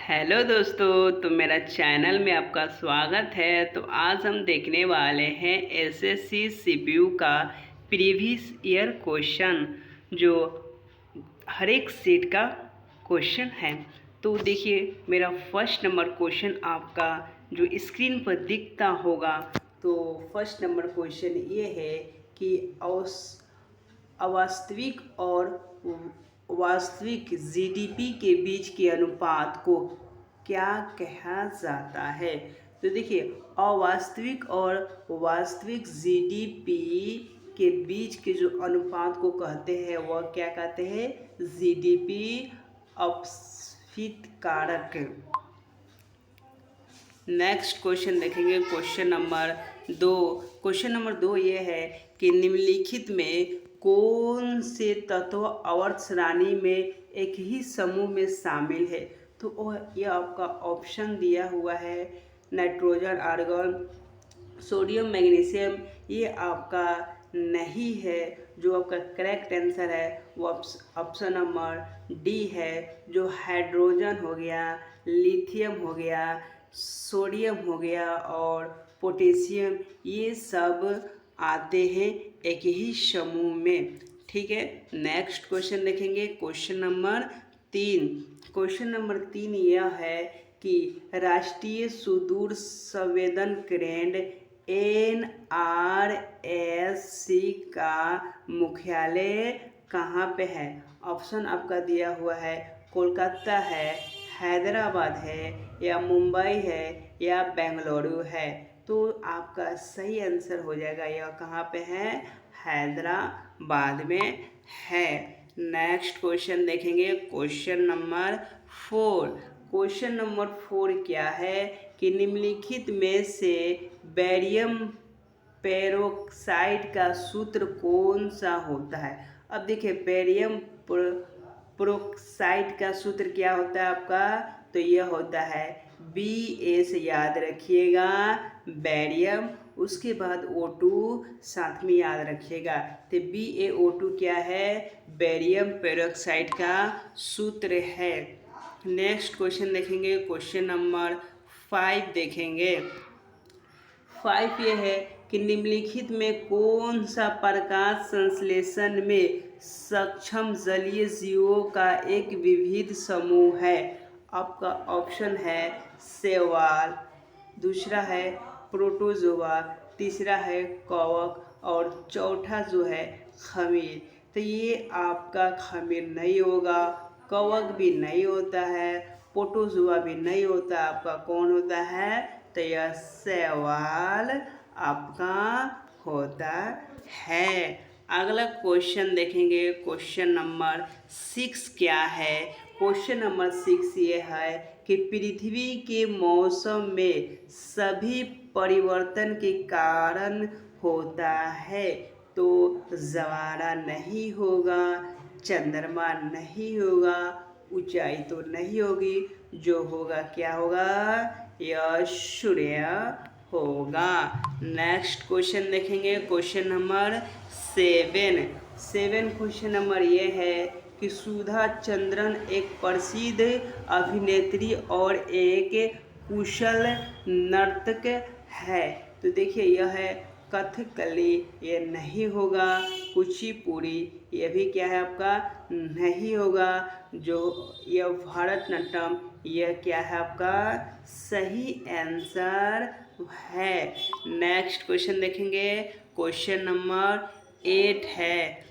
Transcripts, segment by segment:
Hello दोस्तों, तो मेरा चैनल में आपका स्वागत है। तो आज हम देखने वाले हैं एसएससी सीपीयू का प्रीवियस ईयर क्वेश्चन, जो हर एक सेट का क्वेश्चन है। तो देखिए, मेरा फर्स्ट नंबर क्वेश्चन आपका जो स्क्रीन पर दिखता होगा, तो फर्स्ट नंबर क्वेश्चन ये है कि अवास्तविक और वास्तविक जीडीपी के बीच के अनुपात को क्या कहा जाता है। तो देखिए, अवास्तविक और वास्तविक जीडीपी के बीच के जो अनुपात को कहते हैं वह क्या कहते हैं, जीडीपी अपस्फीत कारक। नेक्स्ट क्वेश्चन देखेंगे, क्वेश्चन नंबर 2। क्वेश्चन नंबर 2 ये है कि निम्नलिखित में कौन से तत्व आवर्त सारणी में एक ही समूह में शामिल है। तो यह आपका ऑप्शन दिया हुआ है, नाइट्रोजन, आर्गन, सोडियम, मैग्नीशियम। ये आपका नहीं है। जो आपका करेक्ट आंसर है वो ऑप्शन नंबर डी है, जो हाइड्रोजन हो गया, लिथियम हो गया, सोडियम हो गया और पोटेशियम, ये सब आते हैं एक ही समूह में। ठीक है, नेक्स्ट क्वेश्चन देखेंगे, क्वेश्चन नंबर 3। क्वेश्चन नंबर 3 यह है कि राष्ट्रीय सुदूर संवेदन केंद्र NRSC का मुख्यालय कहाँ पे है। ऑप्शन आपका दिया हुआ है, कोलकाता है, हैदराबाद है, या मुंबई है, या बेंगलुरु है। तो आपका सही आंसर हो जाएगा, यह कहाँ पे है, हैदराबाद में है। नेक्स्ट क्वेश्चन देखेंगे, क्वेश्चन नंबर 4। क्वेश्चन नंबर 4 क्या है कि निम्नलिखित में से बेरियम पेरोक्साइड का सूत्र कौन सा होता है। अब देखिए, बेरियम पेरोक्साइड का सूत्र क्या होता है आपका, तो यह होता है BA से याद रखिएगा, बेरियम, उसके बाद O2 साथ में याद रखिएगा। तो BaO2 क्या है, बेरियम पेरोक्साइड का सूत्र है। नेक्स्ट क्वेश्चन देखेंगे, क्वेश्चन नंबर 5 देखेंगे। 5 ये है कि निम्नलिखित में कौन सा प्रकाश संश्लेषण में सक्षम जलीय जीवों का एक विविध समूह है। आपका ऑप्शन है शैवाल, दूसरा है प्रोटोजोआ, तीसरा है कवक और चौथा जो है खमीर। तो ये आपका खमीर नहीं होगा, कवक भी नहीं होता है, प्रोटोजोआ भी नहीं होता, आपका कौन होता है, तो यह शैवाल आपका होता है। अगला क्वेश्चन देखेंगे, क्वेश्चन नंबर 6 क्या है। क्वेश्चन नंबर 6 ये है कि पृथ्वी के मौसम में सभी परिवर्तन के कारण होता है। तो ज्वारा नहीं होगा, चंद्रमा नहीं होगा, ऊंचाई तो नहीं होगी, जो होगा क्या होगा, यह सूर्य होगा। नेक्स्ट क्वेश्चन देखेंगे, क्वेश्चन नंबर 7 क्वेश्चन नंबर ये है कि सुधा चंद्रन एक प्रसिद्ध अभिनेत्री और एक कुशल नर्तक है। तो देखिए, यह है कथकली, ये नहीं होगा, कुचिपुड़ी, ये भी क्या है आपका नहीं होगा, जो यह भारतनाट्यम, यह क्या है आपका सही आंसर है। नेक्स्ट क्वेश्चन देखेंगे, क्वेश्चन नंबर 8 है।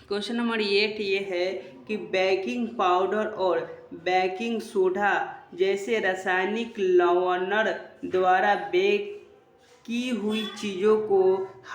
क्वेश्चन नंबर 8 ये है कि बेकिंग पाउडर और बेकिंग सोडा जैसे रासायनिक लवणर द्वारा बेक की हुई चीज़ों को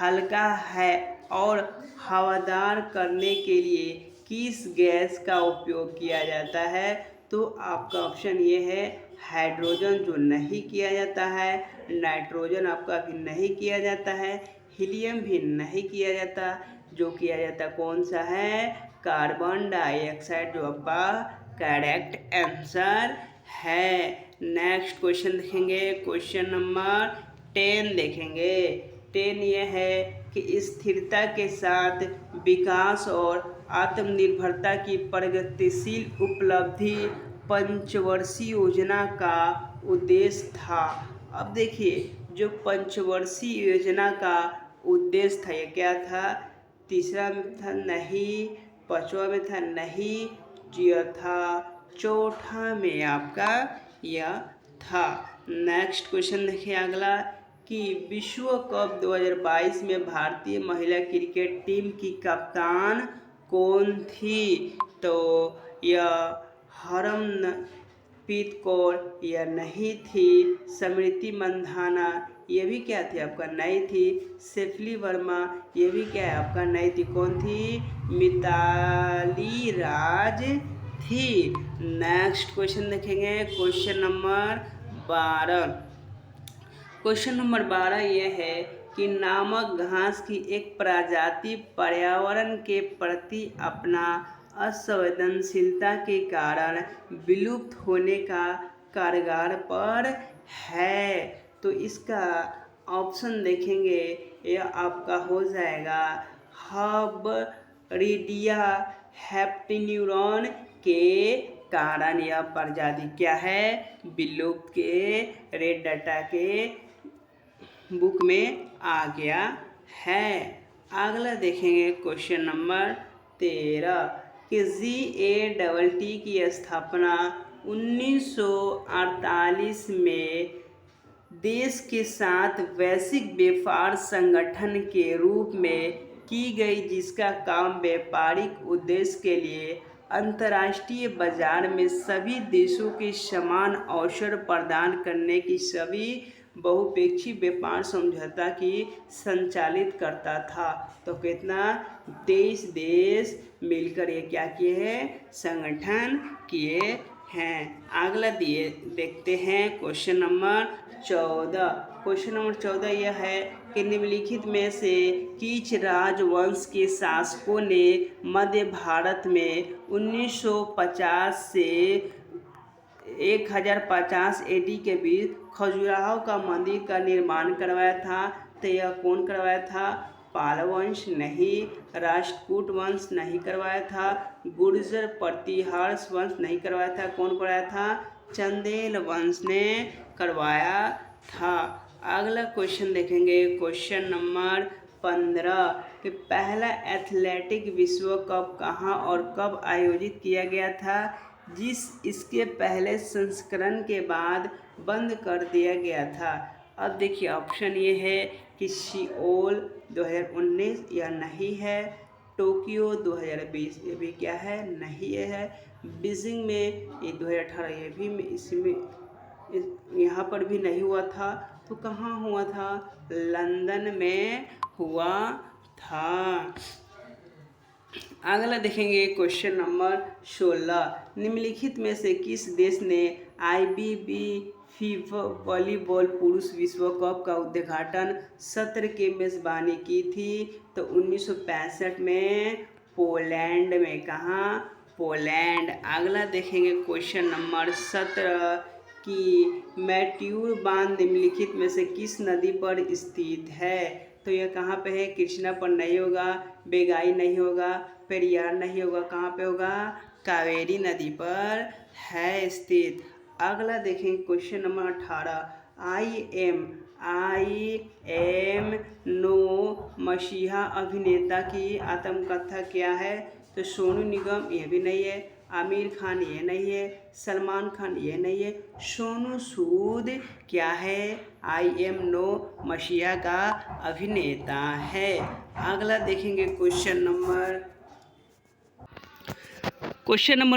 हल्का है और हवादार करने के लिए किस गैस का उपयोग किया जाता है। तो आपका ऑप्शन ये है हाइड्रोजन, जो नहीं किया जाता है, नाइट्रोजन आपका भी नहीं किया जाता है, हीलियम भी नहीं किया जाता, जो किया जाता कौन सा है, कार्बन डाइऑक्साइड, जो आपका करेक्ट आंसर है। नेक्स्ट क्वेश्चन देखेंगे, क्वेश्चन नंबर 10 देखेंगे। 10 ये है कि स्थिरता के साथ विकास और आत्मनिर्भरता की प्रगतिशील उपलब्धि पंचवर्षीय योजना का उद्देश्य था। अब देखिए जो पंचवर्षीय योजना का उद्देश्य था ये क्या था? तीसरा में था नहीं, पांचवा में था नहीं, यह था चौथा में आपका यह था। नेक्स्ट क्वेश्चन देखिए अगला कि विश्व कप 2022 में भारतीय महिला क्रिकेट टीम की कप्तान कौन थी? तो यह हरमनप्रीत कौर यह नहीं थी, स्मृति मंधाना ये भी क्या थी आपका नहीं थी, शेफली वर्मा ये भी क्या है आपका नहीं थी, कौन थी? मिताली राज थी। नेक्स्ट क्वेश्चन देखेंगे क्वेश्चन नंबर 12। क्वेश्चन नंबर 12 ये है कि नामक घास की एक प्रजाति पर्यावरण के प्रति अपना असंवेदनशीलता के कारण विलुप्त होने का कगार पर है। तो इसका ऑप्शन देखेंगे यह आपका हो जाएगा हर्बरिडिया हेप्टिन्यूरॉन के कारण यह प्रजाति क्या है? विलुप्त के रेड डाटा के बुक में आ गया है। अगला देखेंगे क्वेश्चन नंबर 13 कि GATT की स्थापना 1948 में देश के साथ वैश्विक व्यापार संगठन के रूप में की गई, जिसका काम व्यापारिक उद्देश्य के लिए अंतर्राष्ट्रीय बाजार में सभी देशों के समान अवसर प्रदान करने की सभी बहुपक्षीय व्यापार समझौता की संचालित करता था। तो कितना 23 देश मिलकर ये क्या किए हैं? संगठन किए हैं। अगला दिए देखते हैं क्वेश्चन नंबर 14। क्वेश्चन नंबर 14 यह है कि निम्नलिखित में से किस राजवंश के शासकों ने मध्य भारत में 1950 से 1050 AD के बीच खजुराहो का मंदिर का निर्माण करवाया था? तो यह कौन करवाया था? पाल वंश नहीं, राष्ट्रकूट वंश नहीं करवाया था, गुर्जर प्रतिहार वंश नहीं करवाया था, कौन करवाया था? चंदेल वंश ने करवाया था। अगला क्वेश्चन देखेंगे क्वेश्चन नंबर 15 कि पहला एथलेटिक विश्व कप कहाँ और कब आयोजित किया गया था, जिस इसके पहले संस्करण के बाद बंद कर दिया गया था? अब देखिए ऑप्शन ये है कि सियोल 2019 या नहीं है, टोक्यो 2020 ये भी क्या है? नहीं है, बीजिंग में ये 2018 ये भी इसमें यहाँ पर भी नहीं हुआ था। तो कहाँ हुआ था? लंदन में हुआ था। अगला देखेंगे क्वेश्चन नंबर 16। निम्नलिखित में से किस देश ने IBB फीफा वॉलीबॉल पुरुष विश्व कप का उद्घाटन सत्र की मेजबानी की थी? तो 1965 में पोलैंड में। कहाँ? पोलैंड। अगला देखेंगे क्वेश्चन नंबर 17 कि मैट्यूर बांध निम्नलिखित में से किस नदी पर स्थित है? तो यह कहाँ पे है? कृष्णा पर नहीं होगा, बेगाई नहीं होगा, पेरियार नहीं होगा, कहाँ पे होगा? कावेरी नदी पर है स्थित। अगला देखें question number 18 I am no messiah अभिनेता की आत्मकथा क्या है? तो सोनू निगम ये भी नहीं है, आमिर खान ये नहीं है, सलमान खान ये नहीं है, सोनू सूद क्या है? आई एम नो मसीहा का अभिनेता है। अगला देखेंगे क्वेश्चन नंबर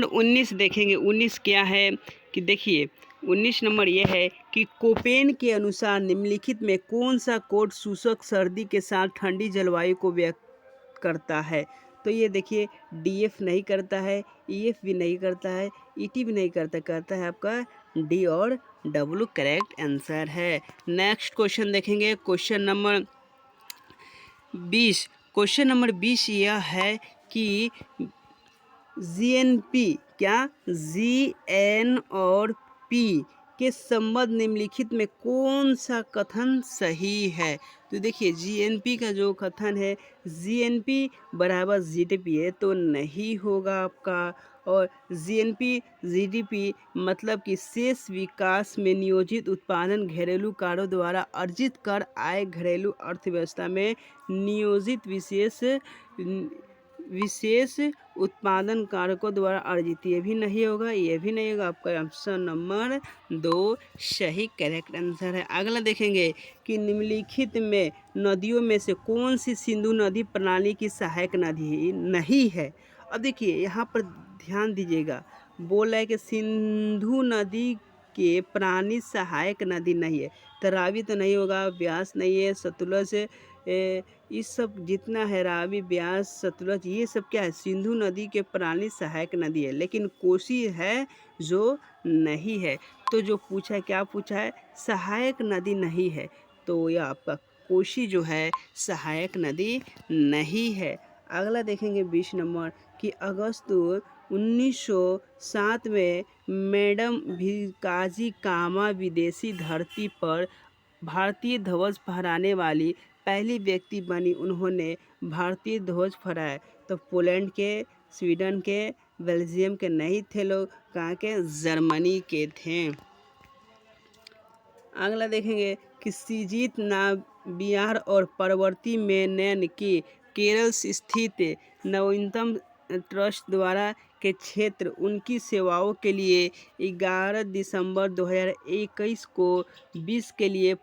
19 देखेंगे। 19 क्या है कि देखिए 19 नंबर यह है कि कोपेन के अनुसार निम्नलिखित में कौन सा कोड शुष्क सर्दी के साथ ठंडी जलवायु को व्यक्त करता है? तो ये देखिए DF नहीं करता है, EF भी नहीं करता है, ET भी नहीं करता है आपका D और W करेक्ट आंसर है। नेक्स्ट क्वेश्चन देखेंगे क्वेश्चन नंबर 20। क्वेश्चन नंबर 20 यह है कि GNP क्या? GN और P के संबंध निम्नलिखित में कौन सा कथन सही है? तो देखिए GNP का जो कथन है GNP बराबर GDP है, तो नहीं होगा आपका और जीएनपी जीडीपी मतलब कि शेष विकास में नियोजित उत्पादन घरेलू कारों द्वारा अर्जित कर आय घरेलू अर्थव्यवस्था में नियोजित विशेष उत्पादन कारकों द्वारा अर्जित। ये भी नहीं होगा, ये भी नहीं होगा। आपका ऑप्शन नंबर 2 सही करेक्ट आंसर है। अगला देखेंगे कि निम्नलिखित में नदियों में से कौन सी सिंधु नदी प्रणाली की सहायक नदी नहीं है। अब देखिए यहाँ पर ध्यान दीजिएगा, बोल रहा है कि सिंधु नदी के प्रणाली सहायक नदी नहीं है। तो रावी तो नहीं होगा, ब्यास नहीं है, सतलज ये सब जितना है, रावी ब्यास सतलज ये सब क्या है, सिंधु नदी के प्रणाली सहायक नदी है। लेकिन कोसी है जो नहीं है। तो जो पूछा है, क्या पूछा है, सहायक नदी नहीं है। तो यह आपका कोसी जो है सहायक नदी नहीं है। अगला देखेंगे 20 नंबर कि अगस्त 1907 में मैडम भिकाजी कामा विदेशी धरती पर भारतीय ध्वज फहराने वाली पहली व्यक्ति बनी। उन्होंने भारतीय ध्वज फहराया। तो पोलैंड के, स्वीडन के, बेल्जियम के नहीं थे लोग, कहाँ के, जर्मनी के थे। अगला देखेंगे कि सिजित नाबियार और परवर्ती मेनन की केरल स्थित नवीनतम ट्रस्ट द्वारा के क्षेत्र उनकी सेवाओं के लिए 11 दिसंबर 2021 को 20 के लिए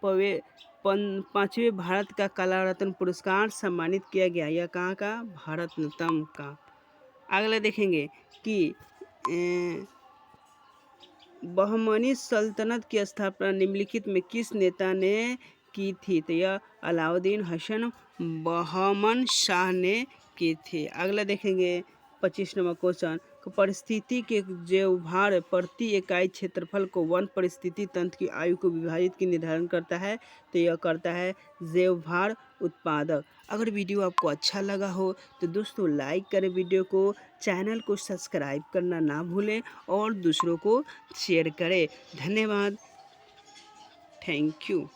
5वें भारत का कला रत्न पुरस्कार सम्मानित किया गया। यह कहाँ का, भारत रत्न का। अगला देखेंगे कि बहमनी सल्तनत की स्थापना निम्नलिखित में किस नेता ने की थी। तो यह अलाउद्दीन हसन बहमन शाह ने की थी। अगला देखेंगे 25 नंबर क्वेश्चन, परिस्थिति के व्यवहार प्रति इकाई क्षेत्रफल को वन परिस्थिति तंत्र की आयु को विभाजित की निर्धारण करता है। तो यह करता है व्यवहार उत्पादक। अगर वीडियो आपको अच्छा लगा हो तो दोस्तों लाइक करें वीडियो को, चैनल को सब्सक्राइब करना ना भूलें और दूसरों को शेयर करें। धन्यवाद, थैंक यू।